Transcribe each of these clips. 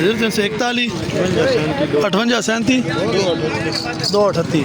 0341 58 37 238.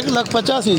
1,85,000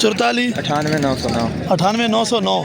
44 98 909.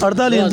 48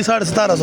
1750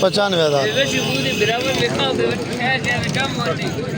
95,000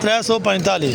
345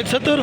170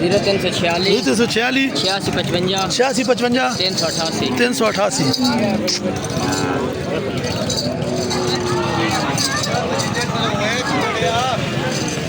0346 346 8655 55 388.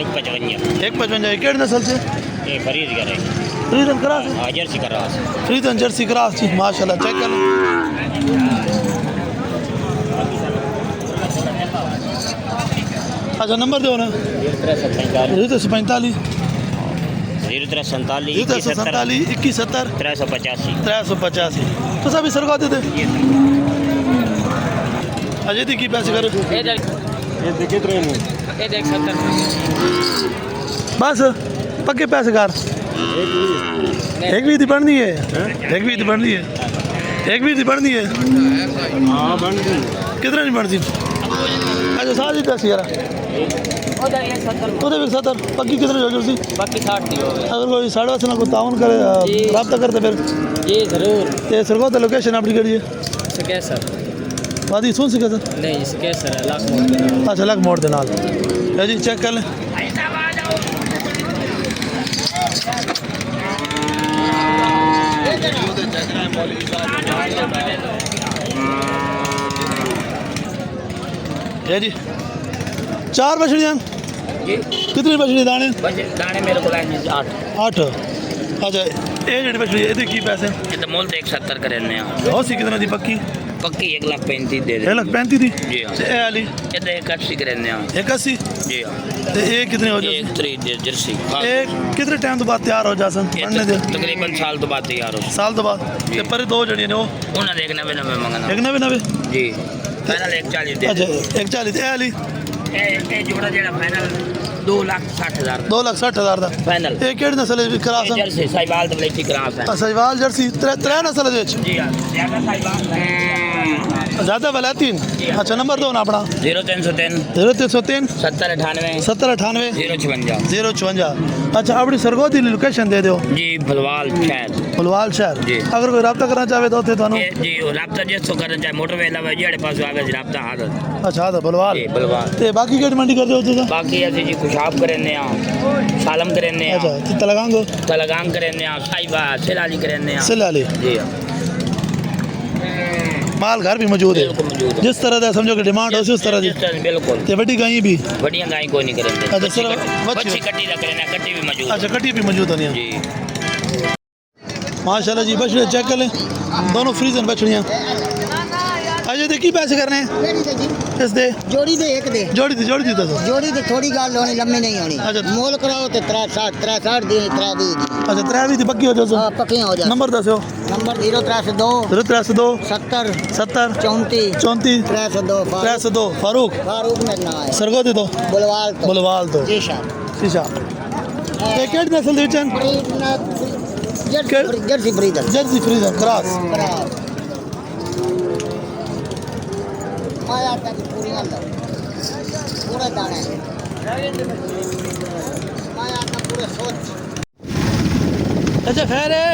एक 55 एक 55 केड़ी नस्ल से ये फरीद का है फ्रीजन क्रास जर्सी का रास फ्रीजन जर्सी क्रास जी माशाल्लाह चेक कर लो अच्छा नंबर दो ना 45 0347 21 70 385 385 तो सभी सरका देते अजय दी की पैसे कर ये देख 70 बस पक्के पैसे कर एक भी बढ़नी है एक भी बढ़नी है एक भी बढ़नी है कितने नहीं बढ़ती अच्छा सारी पैसे यार उधर ये 70 उधर भी 70 पक्की कितने हो जाती बाकी 60 दी हो अगर कोई 8.5 ना कोई ताउन करे रब्ता करते फिर जी जरूर ये सरको तो लोकेशन अपनी करी है सके सर वादी सुन सके सर नहीं सके सर लाख मोड़ अच्छा लग मोड़ दे नाल है जी चेक कर लें है जी 4 मछलियाँ जी कितनी मछली दाने दाने मेरे को लाइन 8 8 अच्छा ये जी मछली ये की पैसे ये तो मोल 170 करे ने बहुत सी कितना दी पक्की पक्की 1,35,000 दे 1,35,000 दी जी हाँ ए वाली ये तो 81 करे ने 81 जी हाँ ते ये कितने हो जाते एक 3 दे जर्सी ये कितने टाइम तो बाद तैयार हो जासन पढ़ने दे तकरीबन साल तो बाद तैयार हो साल तो बाद ते पर दो जड़ियां ने वो उन्हें देखना भी नवे मंगना एक नवे जी फाइनल 140 दे अच्छा 140 ए वाली ए जोड़ा जेड़ा फाइनल 2,60,000 2,60,000 ਦਾ फाइनल ਇਹ ਕਿਹੜੀ ਨਸਲ ਹੈ ਕਰਾਸ जर्सी साहिवाल तो लेती क्रास है ਸਹੀਵਾਲ ਜਰਸੀ ਤਰੇ ਨਸਲ ਦੇ ਵਿੱਚ जी हाँ ज्यादा साहिवाल ਜ਼ਿਆਦਾ ਵਲੈਤੀਨ ਅੱਛਾ ਨੰਬਰ ਦੋ ਨਾ ਆਪਣਾ 0303 0303 7098 7098 056 056 अच्छा अपनी सरगोदी ਦੀ ਲੋਕੇਸ਼ਨ ਦੇ ਦਿਓ जी भलवाल शहर ਫੁਲਵਾਲ ਸ਼ਹਿਰ ਜੀ। ਅਗਰ ਕੋਈ ਰਾਬਤਾ ਕਰਨਾ ਚਾਹੇ ਤਾਂ ਉੱਥੇ ਤੁਹਾਨੂੰ जी वो राबता जिसको करना चाहे मोटरवे अलावा जेड़े पास आगे राबता आदत ਅੱਛਾ ਤਾਂ ਫੁਲਵਾਲ जी भलवाल ਤੇ ਬਾਕੀ ਕਿਹੜੀ ਮੰਡੀ ਕਰਦੇ ਹੋ ਤੁਸੀਂ बाकी ऐसे जी खुशाब करने सालम करने ਅੱਛਾ ਤੇ ਤਲਗਾਂਗੋ तलगांग करने साहिबा सिलाली करने ਸਿਲਾਲੀ जी हाँ माल घर भी मौजूद है बिल्कुल मौजूद है जिस तरह का समझो कि डिमांड हो उस तरह की जिस तरह बिल्कुल ते बड़ी गाई भी बढ़िया गाय को नहीं करेंगे अच्छा, सिर्फ बच्ची- बच्ची कट्टी का करना कट्टी भी मौजूद अच्छा कटी भी मौजूद होनी है जी माशाल्लाह जी बछड़े चेक कर लें दोनों फ्रीजन बछड़ियाँ अजय दे की पैसे करने हैं इस दे जोड़ी दे एक दे जोड़ी दी दसो जोड़ी ते थोड़ी गल होनी लम्मी नहीं होनी अच्छा। मोल कराओ ते 63 दी 3 दी अच्छा त्रै भी दी पक्की हो जाओ हां पक्की हो जा नंबर दसो नंबर 0302 0302 70 70 34 34 302 302 फारूक फारूक मेरा नाम है सरगो दे दो बुलवाल तो बुलवाल तो जी शाह शीशा ये केड़ी नस्ल दे विचन जर्सी ब्रीडर जर्सी फ्रीजन क्रॉस माया तक पूरी गल पूरे दाने माया का पूरे सोच अच्छा खैर है